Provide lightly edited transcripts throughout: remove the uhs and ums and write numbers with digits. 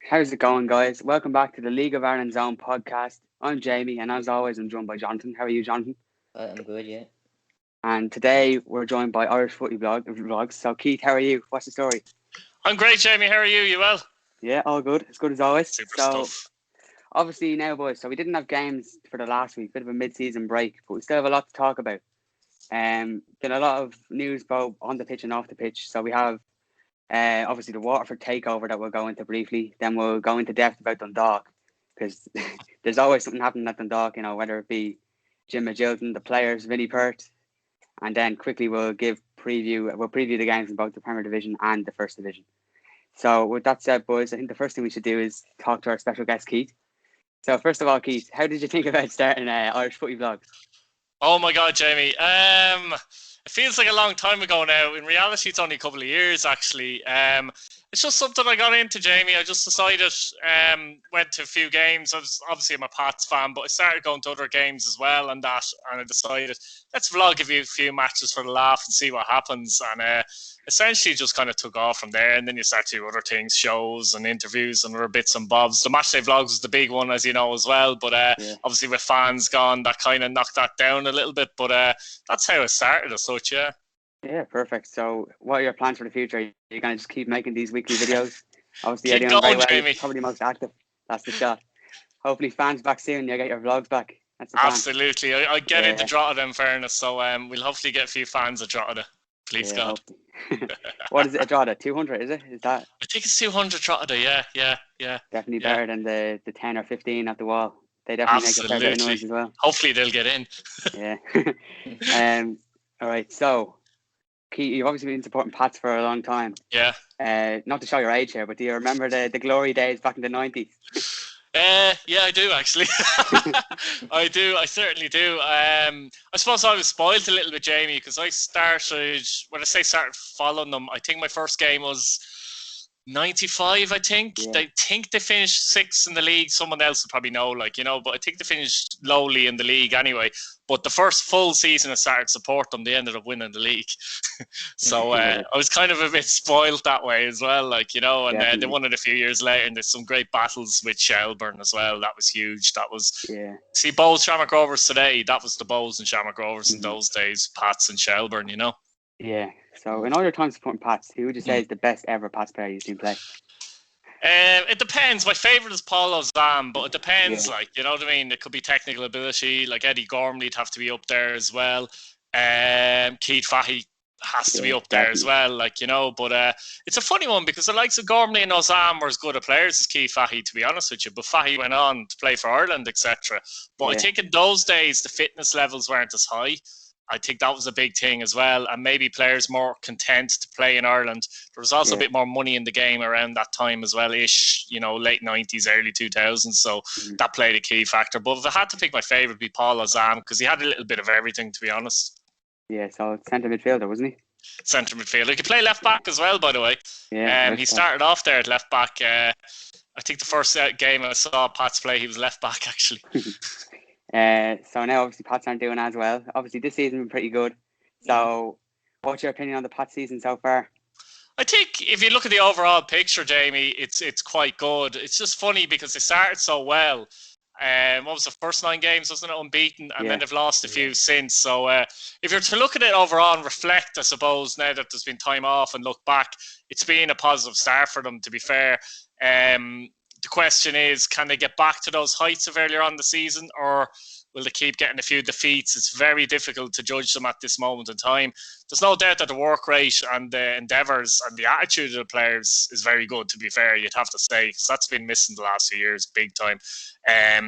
How's it going, guys? Welcome back to the League of Ireland's own podcast. I'm Jamie, and as always, I'm joined by Jonathan. How are you, Jonathan? I'm good, yeah. And today we're joined by Irish Footy Vlogs. So, Keith, how are you? What's the story? I'm great, Jamie. How are you? You well? Yeah, all good. As good as always. Super stuff. Obviously now, boys, so we didn't have games for the last week, bit of a mid-season break, but we still have a lot to talk about. Been a lot of news both on the pitch and off the pitch. So we have obviously the Waterford takeover that we'll go into briefly. Then we'll go into depth about Dundalk, because there's always something happening at Dundalk, you know, whether it be Jim Magilton, the players, Vinnie Pert, and then quickly we'll preview the games in both the Premier Division and the First Division. So with that said, boys, I think the first thing we should do is talk to our special guest, Keith. So first of all, Keith, how did you think about starting Irish Footy Vlogs? Oh my God, Jamie. It feels like a long time ago now. In reality, it's only a couple of years, actually. It's just something I got into, Jamie. I just decided, went to a few games. I'm a Pats fan, but I started going to other games as well, and I decided, let's vlog a few matches for the laugh and see what happens. And essentially just kind of took off from there, and then you start to do other things, shows and interviews and other bits and bobs. The Matchday Vlogs was the big one, as you know, as well. But obviously with fans gone, that kind of knocked that down a little bit. But that's how it started as such, yeah. Yeah, perfect. So what are your plans for the future? Are you going to just keep making these weekly videos? Obviously, keep you're doing going, very well. Jamie. You're probably the most active. That's the shot. Hopefully fans back soon. You get your vlogs back. That's the plan. Absolutely. I get into Drogheda, in fairness. So we'll hopefully get a few fans at Drogheda. Please, God. What is it, Drogheda? 200, is it? Is that? I think it's 200 Drogheda, yeah. Definitely better than the 10 or 15 at the wall. They definitely make a fair bit of noise as well. Hopefully they'll get in. Yeah. All right, so Keith, you've obviously been supporting Pats for a long time. Yeah. Not to show your age here, but do you remember the glory days back in the 90s? Yeah, I do actually. I certainly do. I suppose I was spoiled a little bit, Jamie, because I started following them. I think my first game was 95, I think. Yeah. I think they finished 6th in the league. Someone else would probably know, but I think they finished lowly in the league anyway. But the first full season I started to support them, they ended up winning the league. So I was kind of a bit spoiled that way as well, and they won it a few years later, and there's some great battles with Shelburne as well. That was huge. See, Bowes Shamrock Rovers today, that was the Bowes and Shamrock Rovers in those days, Pats and Shelburne, Yeah. So in all your time supporting Pats, who would you say is the best ever Pats player you've seen play? It depends. My favourite is Paul Ozam, but it depends, you know what I mean? It could be technical ability, like Eddie Gormley'd have to be up there as well. Keith Fahey has to be up there as well, but it's a funny one because the likes of Gormley and Ozam were as good a players as Keith Fahey, to be honest with you, but Fahey went on to play for Ireland, etc. But I think in those days the fitness levels weren't as high. I think that was a big thing as well, and maybe players more content to play in Ireland. There was also a bit more money in the game around that time as well, late 90s, early 2000s, so that played a key factor. But if I had to pick my favourite, it'd be Paul Ozam, because he had a little bit of everything, to be honest. Yeah, so centre midfielder, wasn't he? Centre midfielder. He could play left back as well, by the way. Yeah. He started off there at left back. I think the first game I saw Pats play, he was left back, actually. So now obviously Pats aren't doing as well. Obviously this season has been pretty good. So what's your opinion on the Pats season so far? I think if you look at the overall picture, Jamie, it's quite good. It's just funny because they started so well. What was the first 9 games, wasn't it, unbeaten? And then they've lost a few since. So if you're to look at it overall and reflect, I suppose, now that there's been time off and look back, it's been a positive start for them, to be fair. The question is, can they get back to those heights of earlier on the season, or will they keep getting a few defeats? It's very difficult to judge them at this moment in time. There's no doubt that the work rate and the endeavours and the attitude of the players is very good, to be fair, you'd have to say, because that's been missing the last few years big time.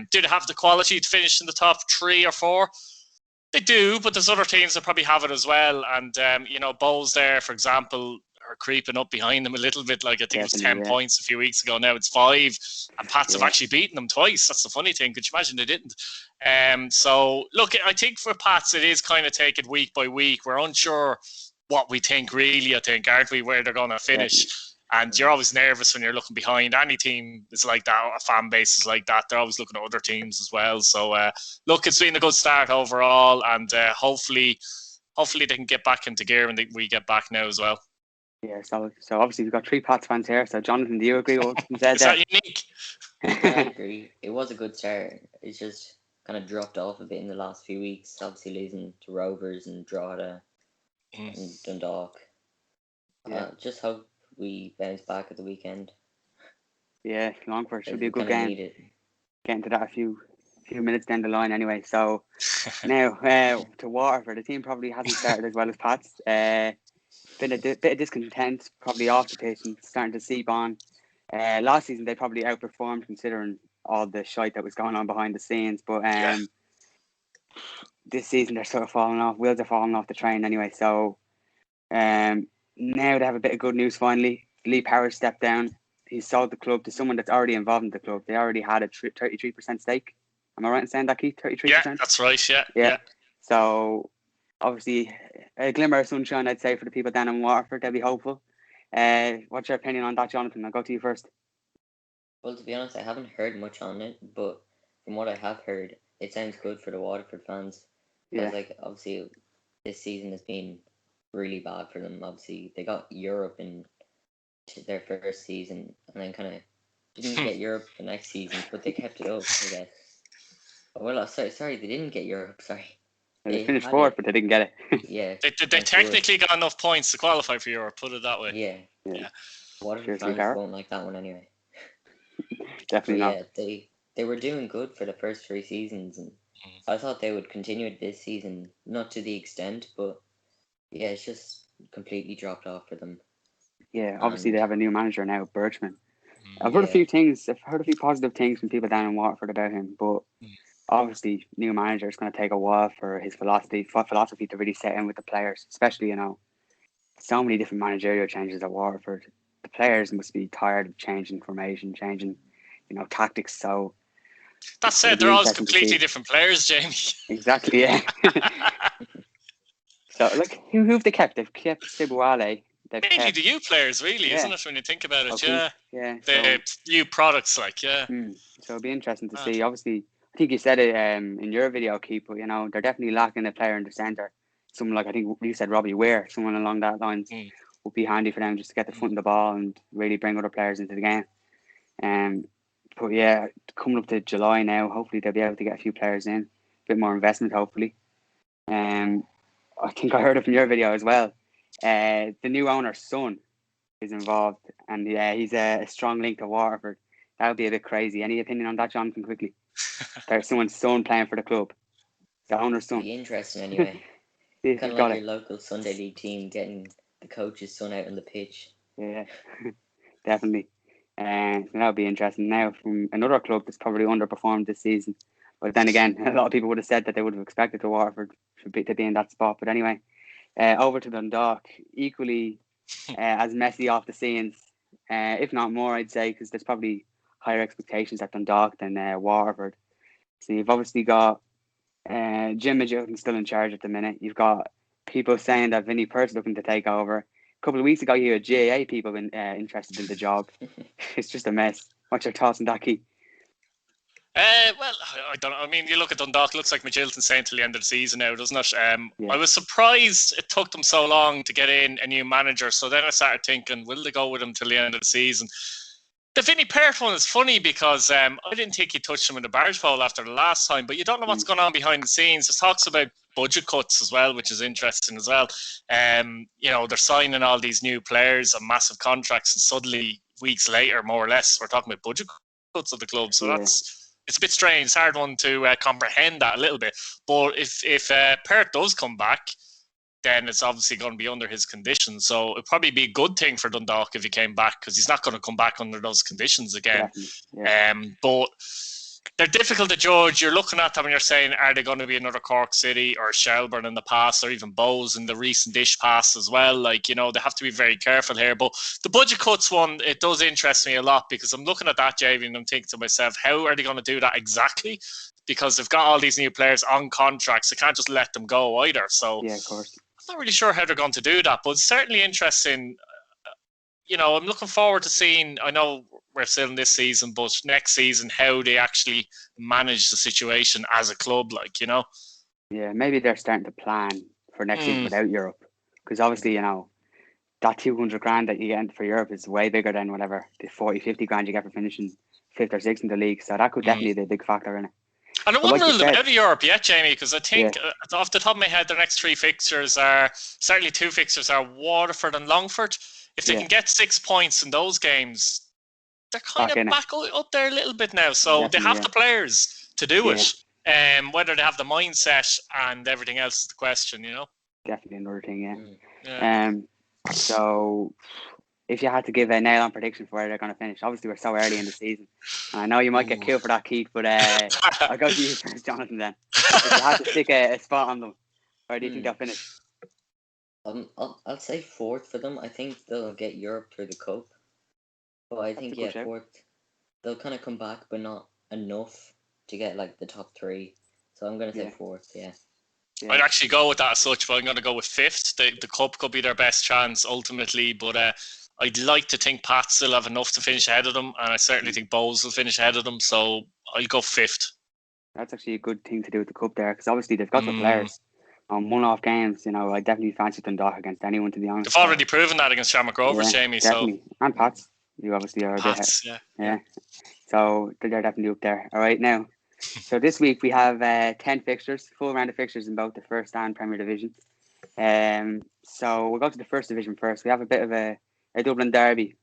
Do they have the quality to finish in the top 3 or 4? They do, but there's other teams that probably have it as well. And, Bowes there, for example, are creeping up behind them a little bit. I think it was 10 points a few weeks ago. Now it's 5, and Pats have actually beaten them twice. That's the funny thing. Could you imagine they didn't? So look, I think for Pats it is kind of taken week by week. We're unsure what we think, really. I think, aren't we, where they're going to finish? And you're always nervous when you're looking behind. Any team is like that. A fan base is like that. They're always looking at other teams as well. So look, it's been a good start overall, and hopefully they can get back into gear, and we get back now as well. Yeah, so obviously we've got 3 Pats fans here. So Jonathan, do you agree with what's been said Is there? that unique? Yeah, I agree. It was a good start. It's just kind of dropped off a bit in the last few weeks. Obviously losing to Rovers and Drogheda and Dundalk. Yeah. Just hope we bounce back at the weekend. Yeah, Longford should be a We good kind of game. need it. Getting to that a few minutes down the line anyway. So now to Waterford, the team probably hasn't started as well as Pats. Been a bit of discontent probably off the pitch and starting to seep on. Last season they probably outperformed considering all the shite that was going on behind the scenes. But this season they're sort of falling off. Wheels are falling off the train anyway. So now they have a bit of good news finally. Lee Powers stepped down. He sold the club to someone that's already involved in the club. They already had a 33% stake. Am I right in saying that, Keith? 33%? Yeah, that's right. Yeah. So obviously a glimmer of sunshine, I'd say, for the people down in Waterford. They'll be hopeful. What's your opinion on that, Jonathan? I'll go to you first. Well, to be honest, I haven't heard much on it, but from what I have heard, it sounds good for the Waterford fans. Because, obviously, this season has been really bad for them. Obviously, they got Europe in their first season, and then kind of didn't get Europe the next season, but they kept it up, I guess. Well, sorry, they didn't get Europe. Sorry, they finished fourth, but they didn't get it. Yeah, they technically got enough points to qualify for Europe. Put it that way. Yeah. Waterford fans won't like that one anyway. Definitely not. Yeah, they were doing good for the first 3 seasons, and I thought they would continue it this season, not to the extent, but yeah, it's just completely dropped off for them. Yeah, obviously they have a new manager now, Birchman. I've heard a few things. I've heard a few positive things from people down in Waterford about him, but obviously, new manager is going to take a while for his philosophy to really set in with the players. Especially, so many different managerial changes at Waterford. The players must be tired of changing formation, changing, tactics. So that said, they're all completely different players, Jamie. Exactly, yeah. So look, who have they kept? They've kept Sibuale. Mainly the youth players, really, isn't it? When you think about it, yeah. The new products, So it'll be interesting to see. Obviously, I think you said it in your video, Keith, but they're definitely lacking a player in the centre. Someone like, I think you said Robbie Weir, someone along that lines would be handy for them just to get the front of the ball and really bring other players into the game. But yeah, coming up to July now, hopefully they'll be able to get a few players in, a bit more investment, hopefully. I think I heard it from your video as well. The new owner's son is involved, and he's a strong link to Waterford. That would be a bit crazy. Any opinion on that, Jonathan, quickly? There's someone's son playing for the club. The owner's son. Be interesting anyway. Kind of like your local Sunday League team getting the coach's son out on the pitch. Yeah, definitely. So that'll be interesting. Now, from another club that's probably underperformed this season, but then again, a lot of people would have said that they would have expected the Waterford to be in that spot. But anyway, over to Dundalk, equally as messy off the scenes, if not more, I'd say, because there's probably higher expectations at Dundalk than Waterford. So you've obviously got Jim Magilton still in charge at the minute. You've got people saying that Vinnie Perth's looking to take over. A couple of weeks ago, you had GAA people interested in the job. It's just a mess. What's your thoughts on that, Keith? Well, I don't know. I mean, you look at Dundalk, looks like Magilton's saying till the end of the season now, doesn't it? I was surprised it took them so long to get in a new manager. So then I started thinking, will they go with him till the end of the season? The Vinnie Perth one is funny because I didn't think he touched him in the barge pole after the last time, but you don't know what's going on behind the scenes. There's talks about budget cuts as well, which is interesting as well. They're signing all these new players on massive contracts, and suddenly weeks later, more or less, we're talking about budget cuts of the club. So it's a bit strange. It's a hard one to comprehend that a little bit. But if Perth does come back, then it's obviously going to be under his conditions. So it'd probably be a good thing for Dundalk if he came back, because he's not going to come back under those conditions again. But they're difficult to judge. You're looking at them and you're saying, are they going to be another Cork City or Shelburne in the past, or even Bowes in the recent-ish past as well? They have to be very careful here. But the budget cuts one, it does interest me a lot, because I'm looking at that, Jamie, and I'm thinking to myself, how are they going to do that exactly? Because they've got all these new players on contracts. They can't just let them go either. So yeah, of course. I'm not really sure how they're going to do that, but it's certainly interesting. I'm looking forward to seeing, I know we're still in this season, but next season, how they actually manage the situation as a club, Yeah, maybe they're starting to plan for next season without Europe. Because obviously, that 200 grand that you get for Europe is way bigger than whatever the 40, 50 grand you get for finishing 5th or 6th in the league. So that could definitely be a big factor in it. And I But wouldn't like rule them out of Europe yet, Jamie, because I think off the top of my head, their next 3 fixtures are, certainly 2 fixtures are Waterford and Longford. If they can get 6 points in those games, they're kind of back up there a little bit now. So they have the players to do it. Whether they have the mindset and everything else is the question, you know? Definitely another thing, so if you had to give a nail-on prediction for where they're going to finish, obviously we're so early in the season. And I know you might get killed for that, Keith, but I'll go to you first, Jonathan, then. If you had to stick a spot on them, where do you think they'll finish? I'll say 4th for them. I think they'll get Europe through the Cup. But I think, 4th. They'll kind of come back, but not enough to get, like, the top 3. So I'm going to say 4th, I'd actually go with that as such, but I'm going to go with 5th. The Cup could be their best chance ultimately, but I'd like to think Pats still have enough to finish ahead of them, and I certainly think Bowes will finish ahead of them, so I'll go 5th. That's actually a good thing to do with the Cup there, because obviously they've got the players. On one-off games, you know, I definitely fancy Dundalk against anyone, to be honest. They've already proven that against Shamrock Rovers, Jamie. Definitely. So. And Pats. You obviously are Pats, yeah. So they're definitely up there. All right, now. So this week we have 10 fixtures, full round of fixtures in both the First and Premier Division. So we'll go to the First Division first. We have a bit of a Dublin derby.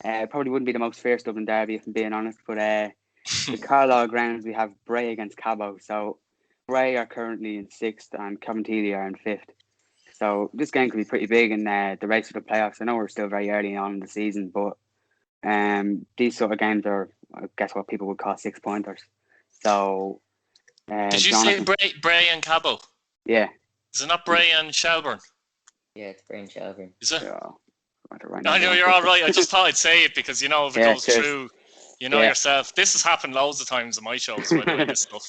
Probably wouldn't be the most fierce Dublin derby, if I'm being honest, but the Carlisle grounds, we have Bray against Cabo. So Bray are currently in 6th and Coventry are in 5th. So this game could be pretty big in the race for the playoffs. I know we're still very early on in the season, but these sort of games are, I guess, what people would call 6-pointers. So, did you say Bray and Cabo? Yeah. Is it not Bray and Shelburne? Yeah, it's Bray and Shelburne. Is it? Yeah. I know you're all right. I just thought I'd say it because, you know, if it goes through, you know yourself. This has happened loads of times in my shows when I do this stuff.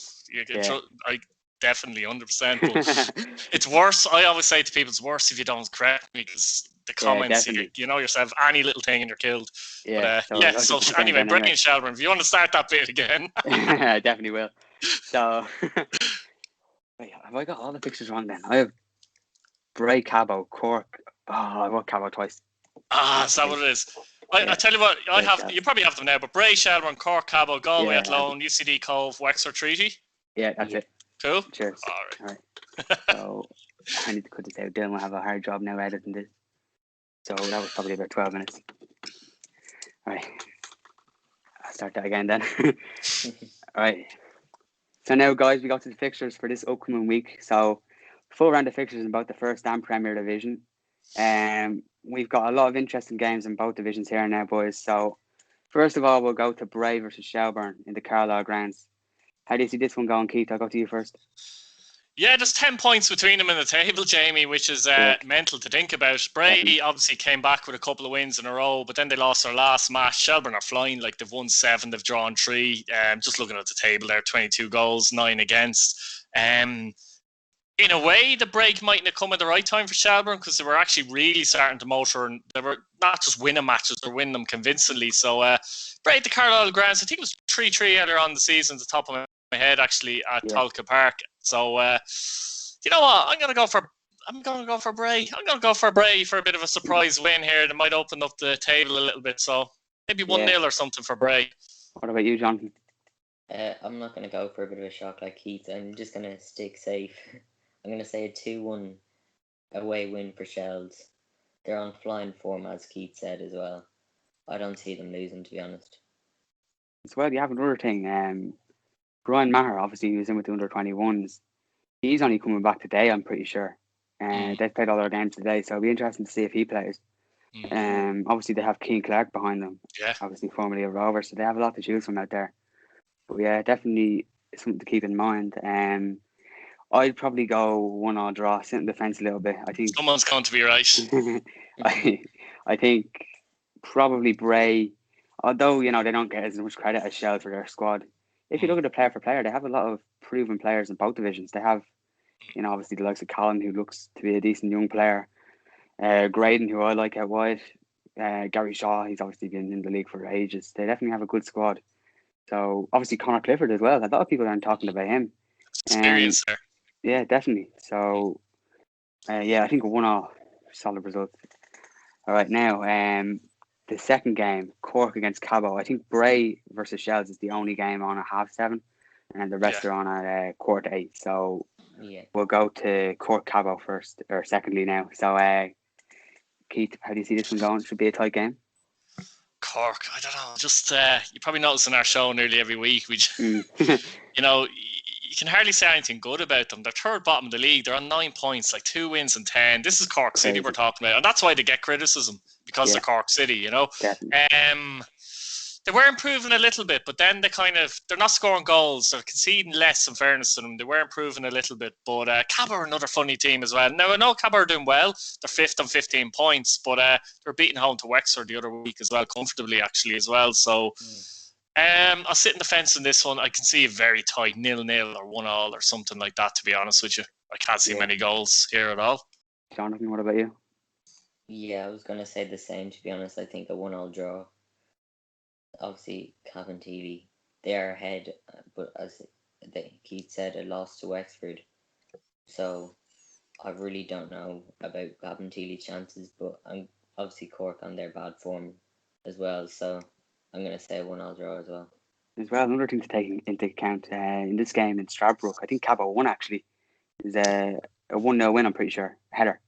I definitely 100%. But it's worse. I always say to people, it's worse if you don't correct me because the comments, you know yourself, any little thing and you're killed. Yeah. But, so anyway, Bray and Shelburne, if you want to start that bit again. I definitely will. So, wait, have I got all the pictures wrong then? I have Bray, Cabo, Cork. Oh, I wrote Cabo twice. Is that what it is? I tell you what, you probably have them now, but Bray, Shelburne, Cork, Cabo, Galway at Lone, UCD Cove, Wexford Treaty. Yeah, that's it. Cool. Cheers. All right. So I need to cut this out. Dylan will have a hard job now editing this. So that was probably about 12 minutes. All right. I'll start that again then. All right. So now, guys, we got to the fixtures for this upcoming week. So full round of fixtures in both the First and Premier Division. We've got a lot of interesting games in both divisions here now, boys. So first of all, we'll go to Bray versus Shelburne in the Carlisle grounds. How do you see this one going, Keith? I'll go to you first. Yeah, there's 10 points between them in the table, Jamie, which is mental to think about. Bray obviously came back with a couple of wins in a row, but then they lost their last match. Shelburne are flying, like they've won 7, they've drawn 3. Just looking at the table there, 22 goals, 9 against. In a way, the break mightn't have come at the right time for Shelburne because they were actually really starting to motor and they were not just winning matches, they're winning them convincingly. So, Bray, the Carlisle grounds, I think it was 3-3 earlier on the season, at the top of my head, actually, at Tolka Park. So, you know what? I'm gonna go for Bray. I'm gonna go for Bray for a bit of a surprise win here. That might open up the table a little bit. So maybe 1-0 or something for Bray. What about you, Jonathan? I'm not gonna go for a bit of a shock like Keith. I'm just gonna stick safe. I'm gonna say a 2-1 away win for Shells. They're on flying form, as Keith said as well. I don't see them losing, to be honest. As well, you have another thing. Brian Maher, obviously, he was in with the under-21s. He's only coming back today, I'm pretty sure. They've played all their games today, so it'll be interesting to see if he plays. Obviously, they have Keane Clark behind them. Yeah. Obviously, formerly a Rover, so they have a lot to choose from out there. But yeah, definitely something to keep in mind. I'd probably go 1-1 draw, sit in the fence a little bit. I think someone's going to be right. I think probably Bray, although you know they don't get as much credit as Shell for their squad. If you look at the player for player, they have a lot of proven players in both divisions. They have, you know, obviously the likes of Colin, who looks to be a decent young player. Graydon, who I like out wide. Gary Shaw, he's obviously been in the league for ages. They definitely have a good squad. So obviously Connor Clifford as well. A lot of people aren't talking about him. Experience there. Yeah, definitely. So, I think a 1-1 solid result. All right, now, the second game, Cork against Cabo. I think Bray versus Shells is the only game on at 7:30, and the rest are on at 7:45. So we'll go to Cork Cabo first, or secondly now. So, Keith, how do you see this one going? Should be a tight game. Cork, I don't know. Just you probably notice in our show nearly every week, we, you know, you can hardly say anything good about them. They're third bottom of the league. They're on 9 points, like 2 wins and 10. This is Cork City we're talking about, and that's why they get criticism because they're Cork City. You know, they were improving a little bit, but then they're not scoring goals. They're conceding less, in fairness to them. They were improving a little bit, but Cabo are another funny team as well. Now, I know Cabo are doing well. They're 5th on 15 points, but they're beating home to Wexford the other week as well, comfortably actually as well. So I'll sit in the fence in this one. I can see a very tight 0-0 or 1-1 or something like that, to be honest with you. I can't see many goals here at all. Jonathan, what about you? Yeah, I was going to say the same, to be honest. I think a 1-1 draw. Obviously, Cabinteely, they are ahead, but as Keith said, a loss to Wexford. So I really don't know about Cabinteely's chances, but I'm obviously Cork on their bad form as well. So I'm going to say a 1-1 draw as well. As well, another thing to take into account in this game in Stradbrook, I think Cabo won actually. Is a 1-0 win, I'm pretty sure. Header.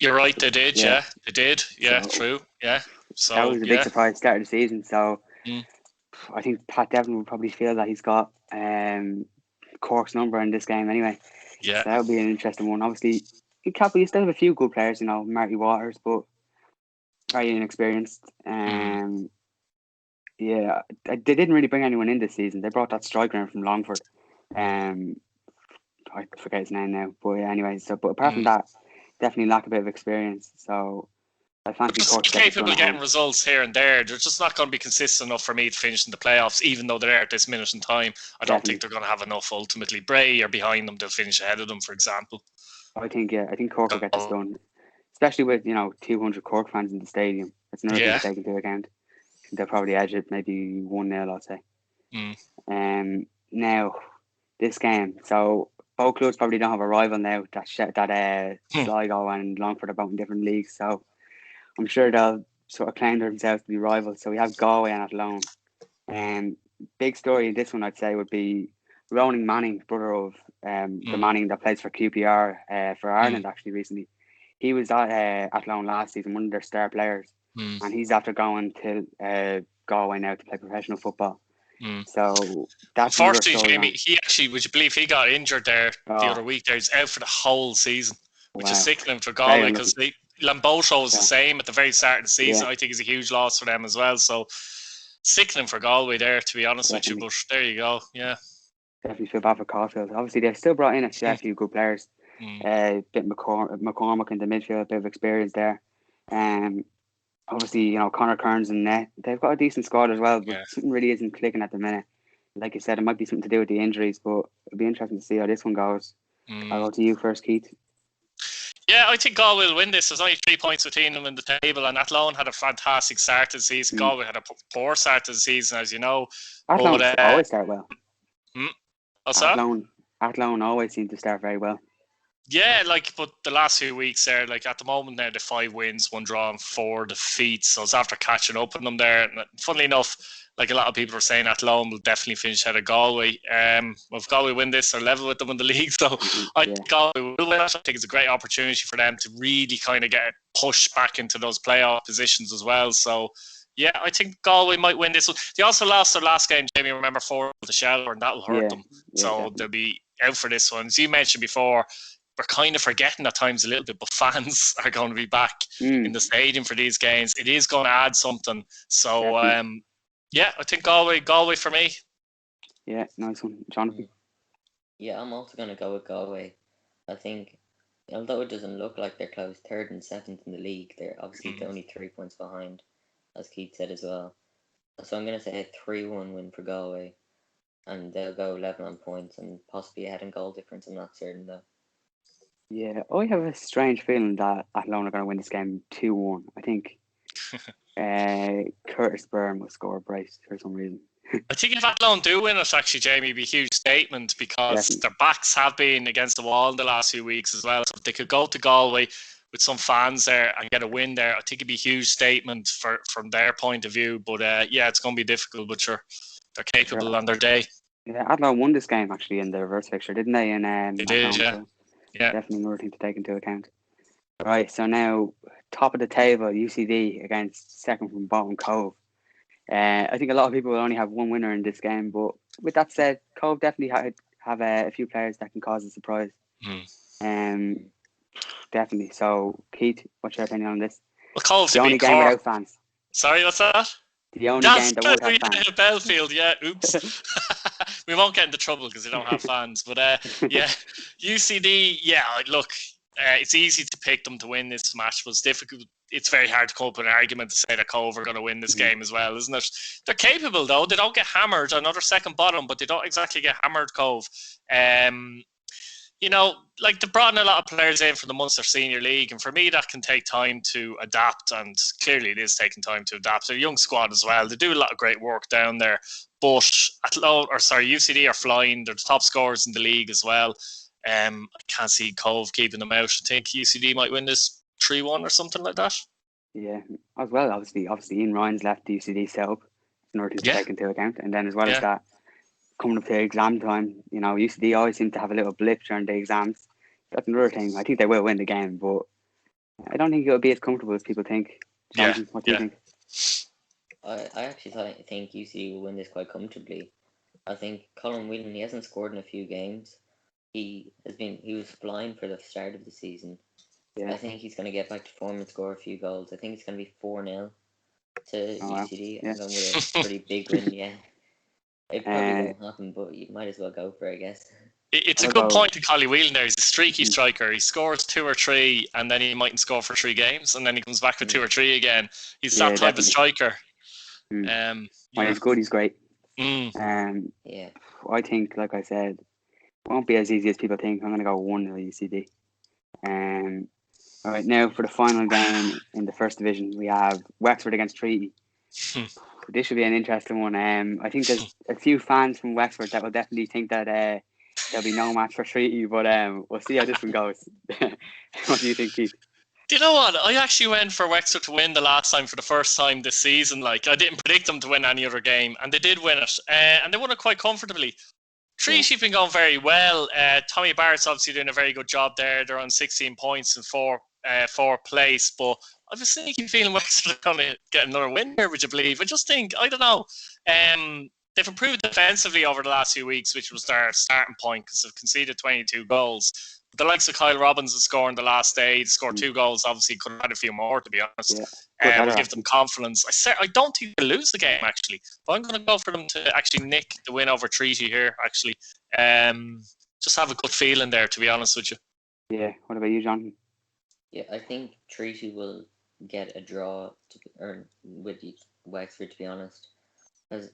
You're right, they did, yeah. They did, yeah, so, true, yeah. So that was a big surprise start of the season, so I think Pat Devlin would probably feel that he's got Cork's number in this game anyway. Yeah. So that would be an interesting one. Obviously, in Capo, you still have a few good players, you know, Marty Waters, but very inexperienced. Yeah, they didn't really bring anyone in this season. They brought that striker in from Longford. I forget his name now, but anyway. So, but apart from that, definitely lack a bit of experience. So, I fancy Cork capable of getting results here and there. They're just not going to be consistent enough for me to finish in the playoffs, even though they're there at this minute in time. I don't think they're going to have enough ultimately. Bray are behind them; they'll finish ahead of them, for example. I think Cork will get this done, especially with 200 Cork fans in the stadium. That's another thing to take into account. They'll probably edge it, maybe 1-0, I'd say. Now, this game. So both clubs probably don't have a rival now. Sligo and Longford are both in different leagues, so I'm sure they'll sort of claim themselves to be rivals. So we have Galway and Athlone. Big story in this one, I'd say, would be Ronan Manning, brother of the Manning that plays for QPR for Ireland actually recently. He was at Athlone last season, one of their star players. And he's after going to Galway now to play professional football. So that's unfortunately, Jamie, he actually, would you believe he got injured there the other week? There, he's out for the whole season, which is sickening for Galway because Lambocho was the same at the very start of the season. I think it's a huge loss for them as well. So sickening for Galway there, to be honest with you. But there you go. Yeah, definitely feel bad for Caulfield. Obviously, they've still brought in a few good players. Bit McCormack in the midfield, a bit of experience there. Obviously, Connor Kearns in net. They've got a decent squad as well, but something really isn't clicking at the minute. Like you said, it might be something to do with the injuries, but it'll be interesting to see how this one goes. I'll go to you first, Keith. Yeah, I think Galway will win this. There's only 3 points between them in the table, and Athlone had a fantastic start to the season. Galway had a poor start to the season, as you know. Athlone always start well. What's that? Athlone always seem to start very well. Yeah, but the last few weeks there, at the moment now, the 5 wins, 1 draw and 4 defeats. So it's after catching up on them there. And funnily enough, a lot of people are saying Athlone will definitely finish ahead of Galway. If Galway win this, they're level with them in the league. So I think Galway will win. I think it's a great opportunity for them to really kind of get pushed back into those playoff positions as well. So yeah, I think Galway might win this one. They also lost their last game, Jamie, remember, 4 to Shelburne, and that will hurt them. So they'll be out for this one. As you mentioned before, we're kind of forgetting at times a little bit, but fans are going to be back in the stadium for these games. It is going to add something. So, I think Galway for me. Yeah, nice one. Jonathan? Yeah, I'm also going to go with Galway. I think, although it doesn't look like they're close, 3rd and 7th in the league, they're obviously only 3 points behind, as Keith said as well. So I'm going to say a 3-1 win for Galway, and they'll go 11 on points and possibly ahead in goal difference. I'm not certain though. Yeah, I have a strange feeling that Athlone are going to win this game 2-1. I think Curtis Byrne will score a brace for some reason. I think if Athlone do win it, actually, Jamie, it'd be a huge statement because their backs have been against the wall in the last few weeks as well. So if they could go to Galway, with some fans there and get a win there. I think it'd be a huge statement from their point of view. But yeah, it's going to be difficult, but sure, they're capable on their day. Yeah, Adelaide won this game actually in the reverse fixture, didn't they? They did, yeah. So Yeah. definitely another thing to take into account. Right, so now top of the table, UCD against second from bottom, Cove. I think a lot of people will only have one winner in this game, but with that said, Cove definitely have a few players that can cause a surprise. Definitely. So, Keith, what's your opinion on this? Well, Cove's the only game without fans. Sorry, what's that? The only game that would have fans. Belfield, yeah. Oops. We won't get into trouble because they don't have fans. But yeah, UCD, yeah, look, it's easy to pick them to win this match, but it's difficult. It's very hard to come up with an argument to say that Cove are going to win this game as well, isn't it? They're capable, though. They don't get hammered. Another second bottom, but they don't exactly get hammered, Cove. You know, like they brought in a lot of players in from the Munster Senior League, and for me, that can take time to adapt, and clearly it is taking time to adapt. They're a young squad as well. They do a lot of great work down there, but UCD are flying. They're the top scorers in the league as well. I can't see Cove keeping them out. I think UCD might win this 3-1 or something like that. Yeah, as well, obviously Ian Ryan's left the UCD setup. It's another thing to take into account, and then as well as that, coming up to exam time, you know, UCD always seem to have a little blip during the exams. That's another thing. I think they will win the game, but I don't think it'll be as comfortable as people think. Jonathan, what do you think? I actually think UCD will win this quite comfortably. I think Colin Whelan, he hasn't scored in a few games. He was flying for the start of the season. Yeah. I think he's going to get back to form and score a few goals. I think it's going to be 4-0 to UCD. I'm going with a pretty big win, yeah. It probably won't happen, but you might as well go for it, I guess. It's a good point to Collie Whelan there. He's a streaky striker. He scores 2 or 3, and then he mightn't score for 3 games, and then he comes back with 2 or 3 again. He's that type of striker. When he's good, he's great. Yeah. I think, like I said, it won't be as easy as people think. I'm going to go 1-0 UCD. All right, now for the final game in the first division, we have Wexford against Treaty. This should be an interesting one. I think there's a few fans from Wexford that will definitely think that there'll be no match for Treaty, but we'll see how this one goes. What do you think, Keith? Do you know what? I actually went for Wexford to win the last time for the first time this season. Like, I didn't predict them to win any other game, and they did win it. And they won it quite comfortably. Treaty have been going very well. Tommy Barrett's obviously doing a very good job there. They're on 16 points in fourth place, but I have a sneaky feeling Wexford are going to get another win here, would you believe? I just think, I don't know. They've improved defensively over the last few weeks, which was their starting point because they've conceded 22 goals. But the likes of Kyle Robbins has scored in the last day. He scored 2 goals. Obviously, could have had a few more, to be honest. Will give them confidence. I don't think they'll lose the game, actually. But I'm going to go for them to actually nick the win over Treaty here, actually. Just have a good feeling there, to be honest with you. Yeah. What about you, Jonathan? Yeah, I think Treaty will get a draw with Wexford, to be honest. Because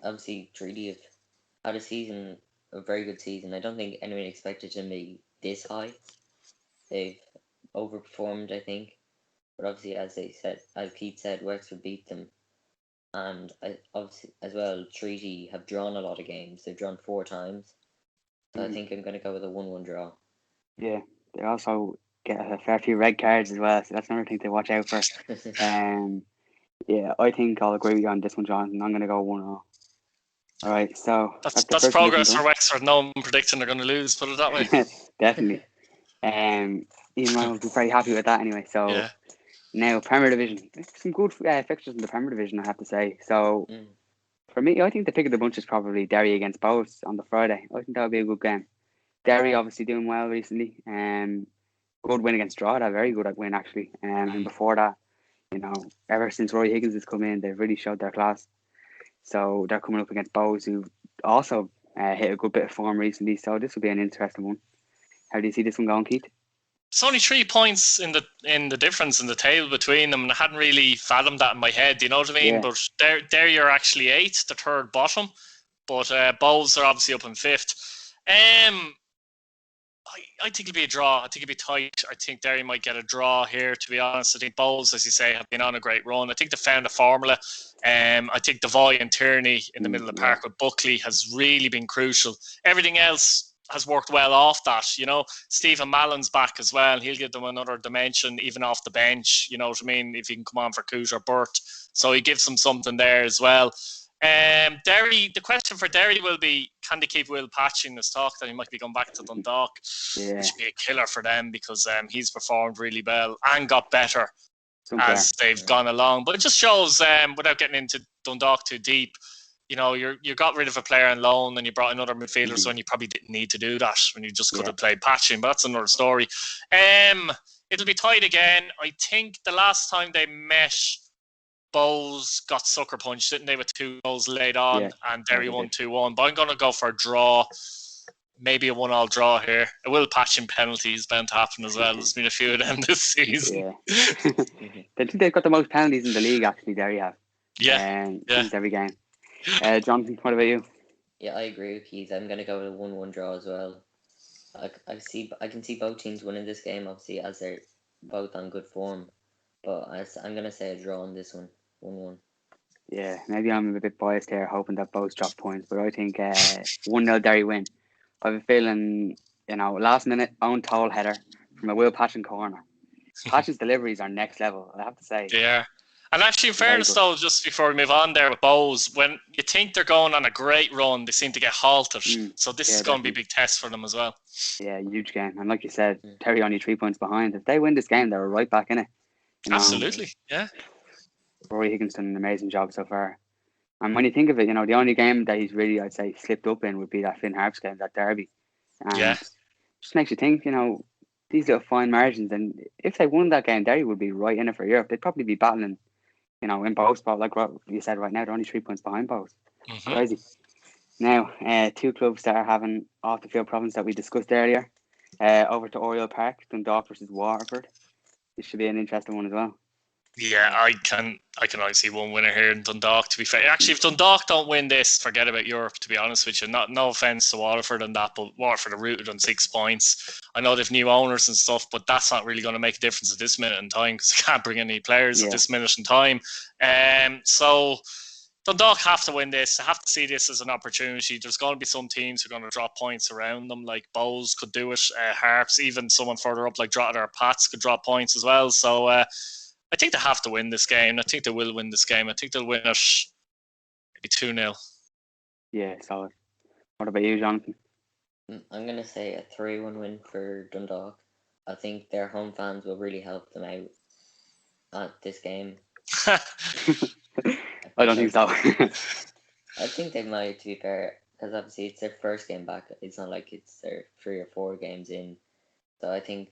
obviously Treaty have had a very good season. I don't think anyone expected them to be this high. They've overperformed, I think. But obviously, as Keith said, Wexford beat them. And obviously, as well, Treaty have drawn a lot of games. They've drawn 4 times. So I think I'm going to go with a 1-1 draw. Yeah, they also get a fair few red cards as well, so that's another thing to watch out for. Yeah, I think I'll agree with you on this one, Jonathan. I'm going to go 1-0. All right, so that's progress for Wexford. No one predicting they're going to lose, put it that way. Definitely. Ian Ryan will be very happy with that anyway. So now Premier Division, some good fixtures in the Premier Division, I have to say. So for me, I think the pick of the bunch is probably Derry against Bows on the Friday. I think that would be a good game. Derry obviously doing well recently. Good win against Drogheda, very good win actually. And before that, you know, ever since Roy Higgins has come in, they've really showed their class. So they're coming up against Bows, who also hit a good bit of form recently. So this will be an interesting one. How do you see this one going, Keith? It's only 3 points in the difference in the table between them, and I hadn't really fathomed that in my head. Do you know what I mean? Yeah. But there you're actually 8th, the 3rd bottom. But Bows are obviously up in 5th. I think it'll be a draw. I think it'll be tight. I think Derry might get a draw here, to be honest. I think Bowles, as you say, have been on a great run. I think they found a formula. I think Devoy and Tierney in the middle of the park with Buckley has really been crucial. Everything else, has worked well off that. You know, Stephen Mallon's back as well. He'll give them another dimension, even off the bench. You know what I mean? If he can come on for Coote or Burt. So he gives them something there as well. Derry, the question for Derry will be, can they keep Will Patching? There's talk that he might be going back to Dundalk. Yeah. It should be a killer for them because he's performed really well and got better as they've gone along. But it just shows, without getting into Dundalk too deep, you know, you got rid of a player on loan and you brought another midfielder, so when you probably didn't need to do that, when you just could have played Patching. But that's another story. It'll be tight again. I think the last time they met, Bows got sucker punched, didn't they, with 2 goals laid on, and Derry won 2-1. But I'm going to go for a draw, maybe a 1-1 draw here. A Will Patching penalty is bound to happen as well. There's been a few of them this season. I think they've got the most penalties in the league, actually, Derry have. Every game. Jonathan, what about you? Yeah, I agree with Keith. I'm going to go with a 1-1 draw as well. I can see both teams winning this game, obviously, as they're both on good form. But I'm going to say a draw on this one, 1-1. Yeah, maybe I'm a bit biased here, hoping that both drop points. But I think 1-0 Derry win. I have a feeling, you know, last minute, own toll header from a Will Patching corner. Patching's deliveries are next level, I have to say. Yeah. And actually, in fairness, though, just before we move on there with Bows, when you think they're going on a great run, they seem to get halted. So this is going to be a big test for them as well. Yeah, huge game. And like you said, Derry only 3 points behind. If they win this game, they're right back in it. You know, absolutely, yeah. Rory Higgins done an amazing job so far. And when you think of it, you know, the only game that he's really, I'd say, slipped up in would be that Finn Harps game, that derby. And just makes you think, you know, these little fine margins. And if they won that game, Derry would be right in it for Europe. They'd probably be battling, you know, in both spots. Like what you said right now, they're only 3 points behind both. Crazy. Now, 2 clubs that are having off-the-field problems that we discussed earlier. Over to Oriel Park, Dundalk versus Waterford. This should be an interesting one as well. Yeah, I can only see one winner here in Dundalk, to be fair. Actually, if Dundalk don't win this, forget about Europe, to be honest with you. No offence to Waterford and that, but Waterford are rooted on 6 points. I know they've new owners and stuff, but that's not really going to make a difference at this minute in time because they can't bring any players at this minute in time. So Dundalk have to win this. They have to see this as an opportunity. There's going to be some teams who are going to drop points around them, like Bows could do it, Harps, even someone further up like Drogheda or Pats could drop points as well. So I think they have to win this game. I think they will win this game. I think they'll win it maybe 2-0. Yeah, solid. What about you, Jonathan? I'm going to say a 3-1 win for Dundalk. I think their home fans will really help them out at this game. I don't think so. I think they might, to be fair, because obviously it's their first game back. It's not like it's their 3 or 4 games in. So I think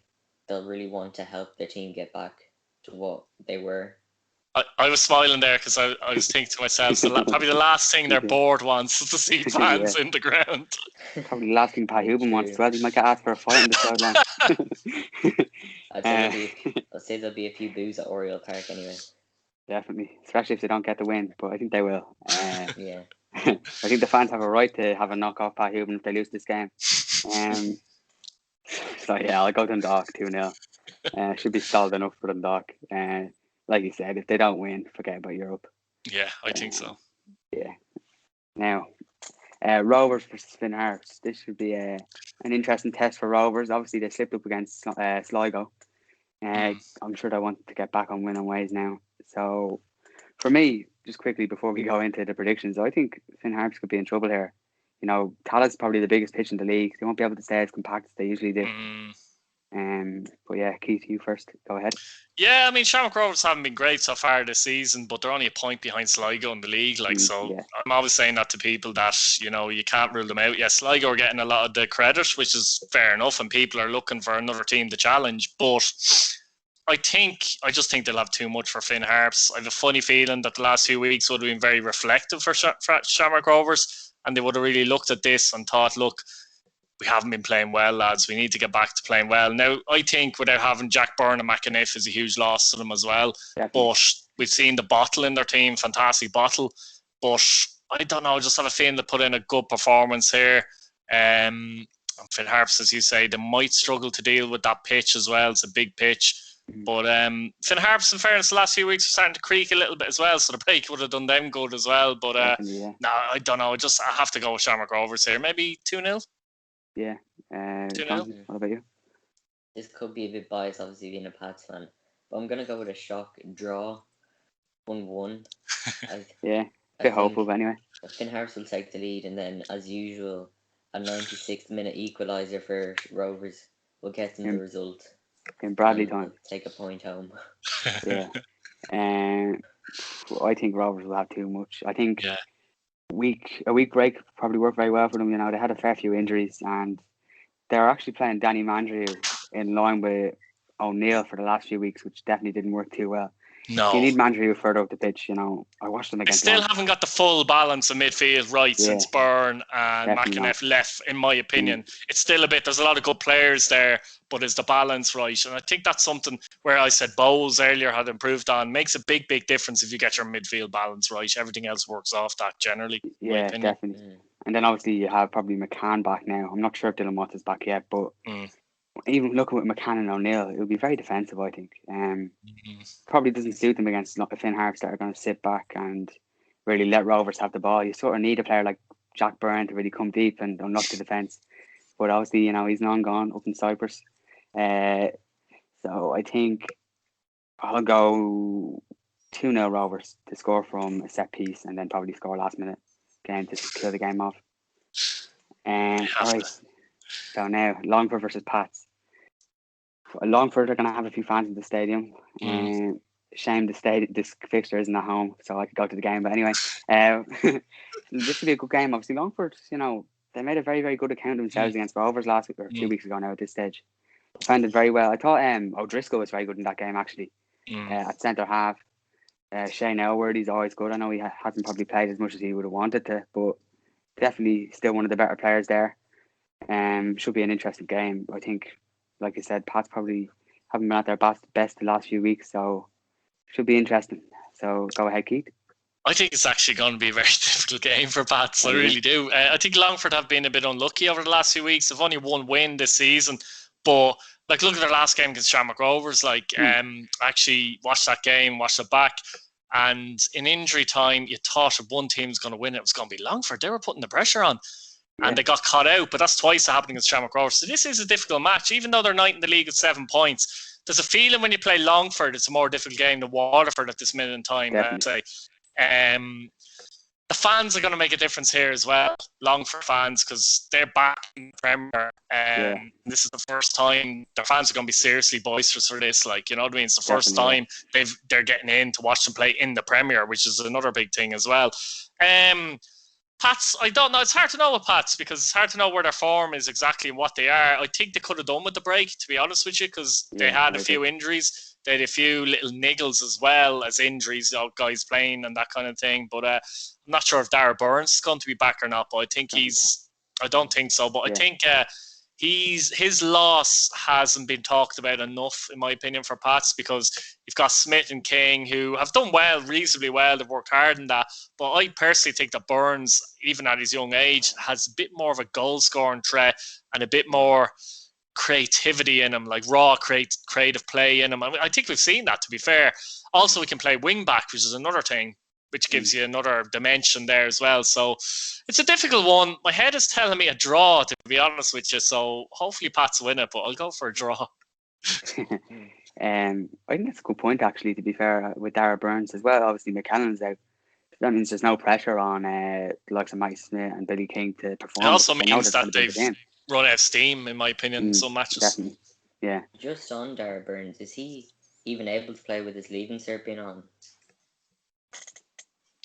they'll really want to help their team get back to what they were. I was smiling there because I was thinking to myself, probably the last thing their board wants is to see fans in the ground. Probably the last thing Pat Hubin wants as well. He might get asked for a fight in the sideline. I'd say there'll be a few boos at Oriel Park anyway. Definitely, especially if they don't get the win, but I think they will. Yeah. I think the fans have a right to have a knock off Pat Hubin if they lose this game. So yeah, I'll go Dundalk 2-0. Should be solid enough for Dundalk. Like you said, if they don't win, forget about Europe. Yeah, I think so. Yeah. Now, Rovers versus Finn Harps. This should be an interesting test for Rovers. Obviously, they slipped up against Sligo. I'm sure they want to get back on winning ways now. So, for me, just quickly before we go into the predictions, I think Finn Harps could be in trouble here. You know, Tallagh's probably the biggest pitch in the league. They won't be able to stay as compact as they usually do. But yeah, Keith, you first. Go ahead. Yeah, I mean, Shamrock Rovers haven't been great so far this season, but they're only a point behind Sligo in the league. I'm always saying that to people that, you know, you can't rule them out. Yes, Sligo are getting a lot of the credit, which is fair enough, and people are looking for another team to challenge. But I just think they'll have too much for Finn Harps. I have a funny feeling that the last few weeks would have been very reflective for Shamrock Rovers, and they would have really looked at this and thought, look, we haven't been playing well, lads. We need to get back to playing well. Now, I think without having Jack Byrne and McAniff is a huge loss to them as well. Definitely. But we've seen the Bottle in their team, fantastic Bottle. But I don't know, I just have a feeling they put in a good performance here. Finn Harps, as you say, they might struggle to deal with that pitch as well. It's a big pitch. But Finn Harps, in fairness, the last few weeks are starting to creak a little bit as well, so the break would have done them good as well. But no, I don't know. I have to go with Shamrock Rovers here. Maybe 2-0. Yeah. 2-0. Jonathan, what about you? This could be a bit biased, obviously being a Pats fan, but I'm gonna go with a shock draw, 1-1. Yeah, I bit hopeful, think but anyway. Finn Harps will take the lead, and then, as usual, a 96th minute equaliser for Rovers will get them the result. In Bradley and time. they'll take a point home. Yeah. I think Rovers will have too much. I think Yeah. a week break probably worked very well for them. You know, they had a fair few injuries, and they're actually playing Danny Mandrew in line with O'Neill for the last few weeks, which definitely didn't work too well. No. You need Mandrew further up the pitch. You know, I watched them They against. still haven't got the full balance of midfield right since Byrne and McAneff left, in my opinion. It's still a bit, there's a lot of good players there, but is the balance right? And I think that's something where I said Bowles earlier had improved on. Makes a big, big difference if you get your midfield balance right. Everything else works off that generally. Yeah, definitely. And then obviously you have probably McCann back now. I'm not sure if Dylan Watts is back yet, but even looking with McCann and O'Neill, it would be very defensive, I think. Probably doesn't suit them against Finn Harps that are going to sit back and really let Rovers have the ball. You sort of need a player like Jack Byrne to really come deep and unlock the defence. But obviously, you know, he's long gone up in Cyprus. So I think I'll go 2-0 Rovers to score from a set piece and then probably score last minute again to kill the game off. Right. So now, Longford versus Pats. Longford are going to have a few fans in the stadium. Shame this fixture isn't at home, so I could go to the game. But anyway, this will be a good game. Obviously, Longford, you know, they made a very, very good account of themselves against Rovers last week, or 2 weeks ago now at this stage. Defended very well. I thought O'Driscoll was very good in that game, actually. At centre half. Shane Elworthy's always good. I know he hasn't probably played as much as he would have wanted to, but definitely still one of the better players there. Should be an interesting game. I think, like I said, Pats probably haven't been at their best the last few weeks, so should be interesting. So go ahead, Keith. I think it's actually going to be a very difficult game for Pats. I really do. I think Longford have been a bit unlucky over the last few weeks. They've only one win this season, but like look at their last game against Shamrock Rovers. Actually watched that game, watched it back, and in injury time, you thought if one team's going to win, it was going to be Longford. They were putting the pressure on. And they got caught out, but that's twice happening against Shamrock Rovers. So this is a difficult match, even though they're ninth in the league at 7 points. There's a feeling when you play Longford, it's a more difficult game than Waterford at this minute in time. I'd say. The fans are going to make a difference here as well, Longford fans, because they're back in the Premier. This is the first time their fans are going to be seriously boisterous for this. Like, you know what I mean? It's the first time they're getting in to watch them play in the Premier, which is another big thing as well. Pats, I don't know. It's hard to know with Pats because it's hard to know where their form is exactly and what they are. I think they could have done with the break, to be honest with you, because they had a few injuries. They had a few little niggles as well as injuries, guys playing and that kind of thing. But I'm not sure if Darragh Burns is going to be back or not. But I think I don't think so. But I think his loss hasn't been talked about enough, in my opinion, for Pats, because you've got Smith and King who have done well, reasonably well. They've worked hard in that. But I personally think that Burns, even at his young age, has a bit more of a goal-scoring threat and a bit more creativity in him, like raw creative play in him. I think we've seen that, to be fair. Also, he can play wing-back, which is another thing, which gives you another dimension there as well. So it's a difficult one. My head is telling me a draw, to be honest with you. So hopefully Pats win it, but I'll go for a draw. I think that's a good point, actually, to be fair, with Darragh Burns as well. Obviously, McCallum's out. That means there's no pressure on the likes of Mike Smith and Billy King to perform. It also means that they've run out of steam, in my opinion, in some matches. Definitely, yeah. Just on Darragh Burns, is he even able to play with his leaving cert being on?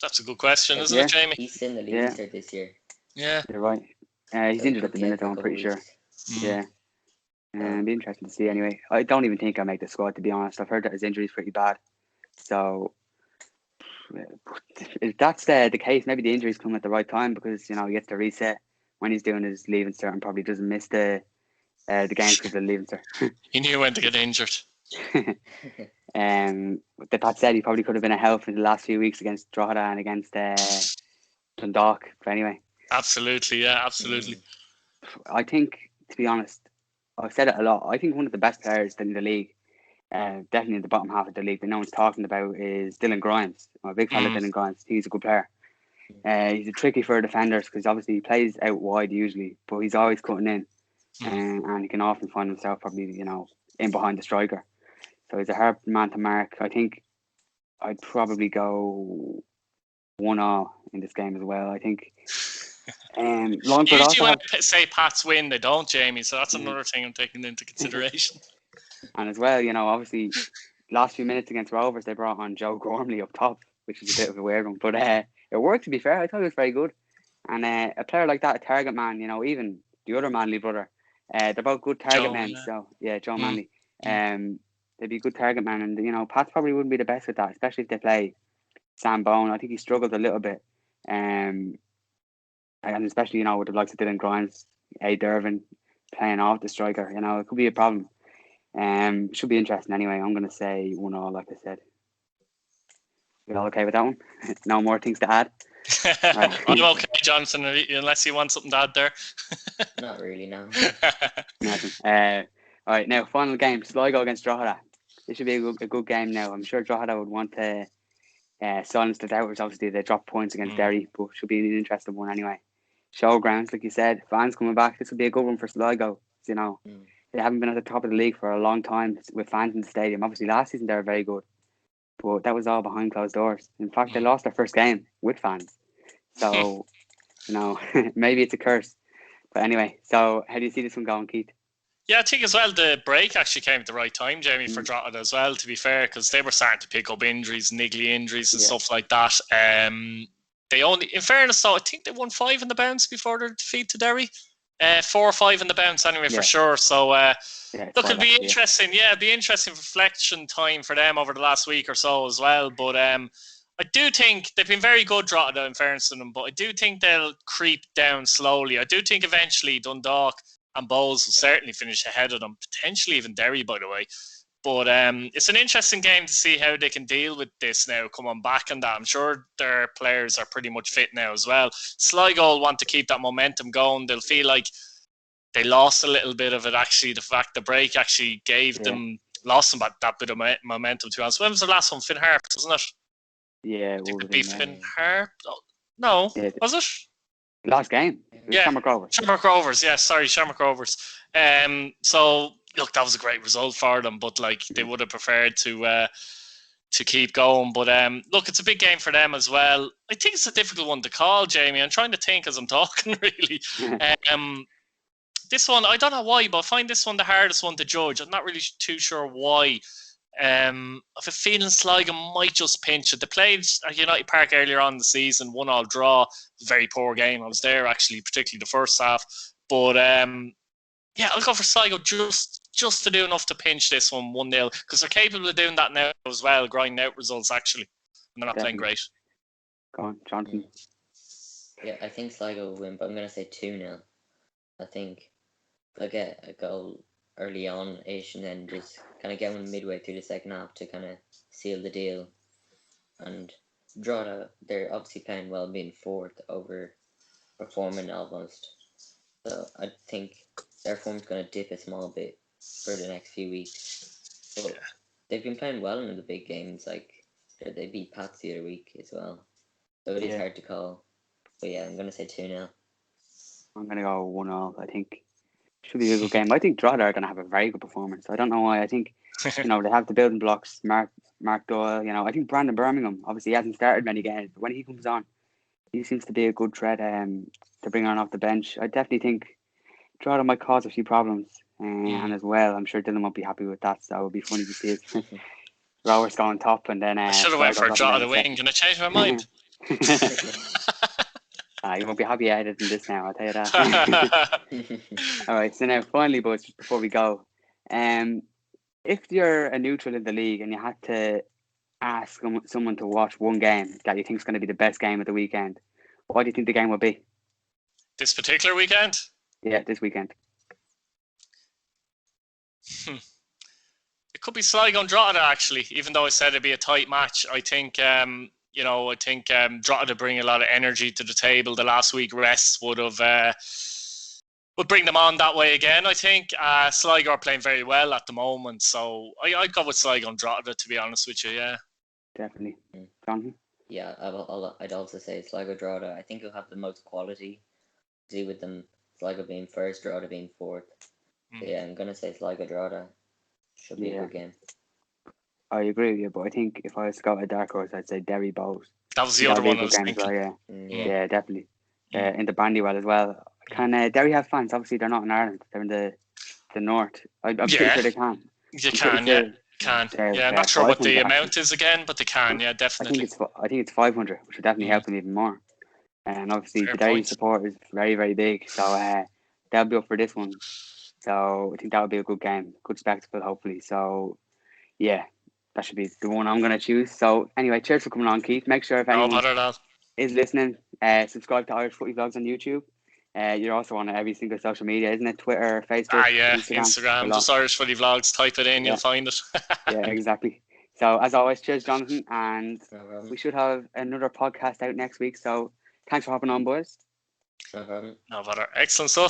That's a good question, isn't it, Jamie? He's in the leaving cert this year. Yeah. You're right. He's injured at the minute, though, I'm pretty sure. Yeah. It'd be interesting to see anyway. I don't even think I'll make the squad, to be honest. I've heard that his injury is pretty bad. So if that's the case, maybe the injuries come at the right time because, you know, he gets to reset when he's doing his leaving cert and probably doesn't miss the games because of the leaving cert. He knew when to get injured. That said, he probably could have been a help in the last few weeks against Drogheda and against Dundalk. But anyway. Absolutely, yeah, absolutely. I think, to be honest, I've said it a lot. I think one of the best players in the league, definitely in the bottom half of the league that no one's talking about, is Dylan Grimes. I'm a big fan of Dylan Grimes. He's a good player. He's a tricky for defenders because obviously he plays out wide usually, but he's always cutting in. and he can often find himself probably, in behind the striker. So he's a hard man to mark. I think I'd probably go 1-1 in this game as well. I think Longford Usually also when have, I say Pats win, they don't, Jamie. So that's another thing I'm taking into consideration. and as well, obviously, last few minutes against Rovers, they brought on Joe Gormley up top, which is a bit of a weird one, but it worked. To be fair, I thought it was very good. And a player like that, a target man, even the other Manley brother, they're both good target men. Yeah. So yeah, Joe Manley, they'd be good target man, and Pats probably wouldn't be the best with that, especially if they play Sam Bone. I think he struggled a little bit, and especially with the likes of Dylan Grimes, A. Dervin playing off the striker, it could be a problem. Should be interesting anyway. I'm going to say 1-1, like I said. You all okay with that one? No more things to add? Right. I'm okay, Jonathan, unless you want something to add there. Not really, no. Nothing. All right, now, final game, Sligo against Drogheda. This should be a good game now. I'm sure Drogheda would want to silence the doubters. Obviously, they dropped points against Derry, but should be an interesting one anyway. Showgrounds, like you said, fans coming back. This will be a good one for Sligo. They haven't been at the top of the league for a long time with fans in the stadium. Obviously, last season they were very good, but that was all behind closed doors. In fact, they lost their first game with fans. So, maybe it's a curse. But anyway, so how do you see this one going, Keith? Yeah, I think as well the break actually came at the right time, Jamie, for Drogheda as well, to be fair, because they were starting to pick up injuries, niggly injuries and stuff like that. They only, in fairness though, I think they won 5 in the bounce before their defeat to Derry. 4 or 5 in the bounce anyway, for sure. So, look, it'll be interesting. Yeah, it'll be interesting reflection time for them over the last week or so as well. But I do think they've been very good, Drogheda, in fairness to them, but I do think they'll creep down slowly. I do think eventually Dundalk and Bowles will certainly finish ahead of them, potentially even Derry, by the way. But it's an interesting game to see how they can deal with this now, come on back and that. I'm sure their players are pretty much fit now as well. Sligo will want to keep that momentum going. They'll feel like they lost a little bit of it, actually. The fact the break actually gave them, lost them that bit of momentum, to be honest. When was the last one? Finn Harp, wasn't it? Yeah, it would be Finn Harp. No, was it? Last game. Shamrock Rovers. Shamrock Rovers, yeah, sorry, Shamrock Rovers. So look, that was a great result for them, but they would have preferred to keep going. But look, it's a big game for them as well. I think it's a difficult one to call, Jamie. I'm trying to think as I'm talking, really. This one, I don't know why, but I find this one the hardest one to judge. I'm not really too sure why. I have a feeling Sligo might just pinch it. They played at United Park earlier on in the season, 1-1 draw. Very poor game. I was there actually, particularly the first half. But I'll go for Sligo just to do enough to pinch this one 1-0, because they're capable of doing that now as well, grinding out results actually, and they're not playing great. Go on, Jonathan. Yeah, I think Sligo will win, but I'm going to say 2-0. I think they'll get a goal early on-ish and then just kind of get one midway through the second half to kind of seal the deal. And Drogheda, they're obviously playing well, being fourth, over performing almost. So I think their form's going to dip a small bit for the next few weeks. But they've been playing well in the big games. They beat Pats the other week as well. So it is hard to call. But yeah, I'm going to say 2-0. I'm going to go 1-0. I think should be a good game. I think Drogheda are going to have a very good performance. I don't know why. I think they have the building blocks. Mark Doyle. I think Brandon Birmingham. Obviously, he hasn't started many games, but when he comes on, he seems to be a good threat to bring on off the bench. I definitely think Drogheda might cause a few problems, and as well, I'm sure Dylan won't be happy with that. So it would be funny to see his Rovers go on top, and then I should have went for a Drogheda wing. Can I change my mind? You won't be happy I did this now, I'll tell you that. All right, so now finally, boys, just before we go, if you're a neutral in the league and you had to ask someone to watch one game that you think is going to be the best game of the weekend, what do you think the game will be? This particular weekend? Yeah, this weekend. It could be Sligo and Drogheda, actually, even though I said it'd be a tight match. I think Drogheda bring a lot of energy to the table. The last week rest would bring them on that way again, I think. Sligo are playing very well at the moment, so I'd go with Sligo and Drogheda, to be honest with you, yeah. Definitely. Jonathan? Yeah, I'd also say Sligo Drogheda. I think you'll have the most quality. See with them Sligo being first, Drogheda being fourth. So yeah, I'm gonna say Sligo Drogheda should be a good game. I agree with you, but I think if I was to go a dark horse, I'd say Derry Bows. That was the other one I was game thinking. as well, Yeah. Yeah, definitely. In the Bandywell as well. Can Derry have fans? Obviously, they're not in Ireland. They're in the north. I'm pretty sure they can. You can, yeah. Can. Yeah, I'm not sure what the amount is again, but they can, yeah, definitely. I think it's 500, which would definitely help them even more. And obviously, the Derry support is very, very big. So they'll be up for this one. So I think that would be a good game, good spectacle, hopefully. So yeah, that should be the one I'm going to choose. So anyway, cheers for coming on, Keith. Make sure if anyone is listening, subscribe to Irish Footy Vlogs on YouTube. You're also on every single social media, isn't it? Twitter, Facebook, Instagram. Just Irish Footy Vlogs. Type it in, you'll find it. Yeah, exactly. So as always, cheers, Jonathan, and we should have another podcast out next week. So thanks for hopping on, boys. No problem. No bother. Excellent stuff.